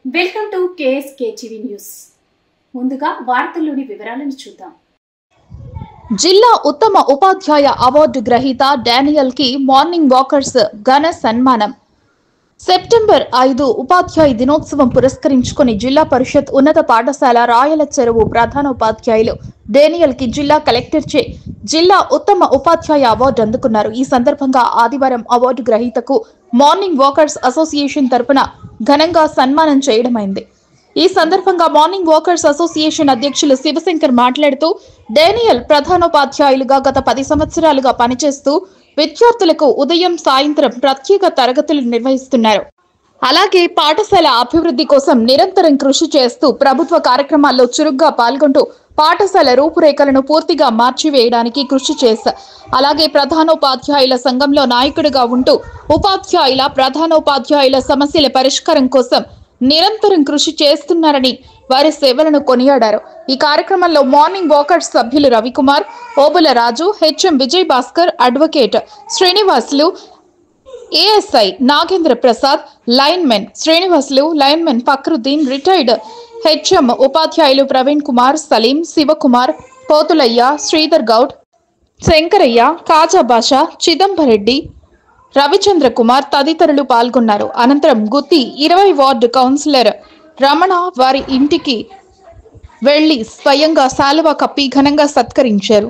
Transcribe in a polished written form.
Welcome to KSK TV news. ముందుగా వార్తల్లోని వివరాలను చూద్దాం. జిల్లా ఉత్తమ ఉపాధ్యాయ అవార్డు గ్రహీత డానియల్ కి మార్నింగ్ వాకర్స్ ఘన సన్మానం. సెప్టెంబర్ 5 ఉపాధ్యాయ దినోత్సవం పురస్కరించుకుని జిల్లా పరిషత్ ఉన్నత పాఠశాల రాయల చెరువు ప్రధానోపాధ్యాయులు డానియల్ కి జిల్లా కలెక్టర్ చే జిల్లా ఉత్తమ ఉపాధ్యాయ అవార్డు అందుకున్నారు. ఈ సందర్భంగా ఆదివారం అవార్డు గ్రహీతకు మార్నింగ్ వాకర్స్ అసోసియేషన్ తరపున ఘనంగా సన్మానం చేయడమైంది. ఈ సందర్భంగా మార్నింగ్ వాకర్స్ అసోసియేషన్ అధ్యక్షులు శివశంకర్ మాట్లాడుతూ డానియల్ ప్రధానోపాధ్యాయులుగా గత 10 సంవత్సరాలుగా పనిచేస్తూ విద్యార్థులకు ఉదయం సాయంత్రం ప్రత్యేక తరగతులు నిర్వహిస్తున్నారు. అలాగే పాఠశాల అభివృద్ధి కోసం నిరంతరం కృషి చేస్తూ ప్రభుత్వ కార్యక్రమాల్లో చురుగ్గా పాల్గొంటూ పాఠశాల రూపురేఖలను పూర్తిగా మార్చివేయడానికి కృషి చేశారు. అలాగే ప్రధానోపాధ్యాయుల సంఘంలో నాయకుడిగా ఉంటూ ఉపాధ్యాయుల ప్రధానోపాధ్యాయుల సమస్యల పరిష్కారం కోసం నిరంతరం కృషి చేస్తున్నారని వారి సేవలను కొనియాడారు. ఈ కార్యక్రమంలో మార్నింగ్ వాకర్స్ సభ్యులు Ravikumar, Obula Raju, HM Vijay Bhaskar, advocate Srinivasulu, ASI Nagendra Prasad, linemen Srinivasulu, linemen Fakruddin, retired HM ఉపాధ్యాయులు ప్రవీణ్ కుమార్, సలీం, శివకుమార్, పోతులయ్య, శ్రీధర్ గౌడ్, శంకరయ్య, కాజా బాషా, చిదంబరెడ్డి, రవిచంద్ర కుమార్ తదితరులు పాల్గొన్నారు. అనంతరం గుత్తి 20 వార్డు కౌన్సిలర్ రమణ వారి ఇంటికి వెళ్లి స్వయంగా శాలువా కప్పి ఘనంగా సత్కరించారు.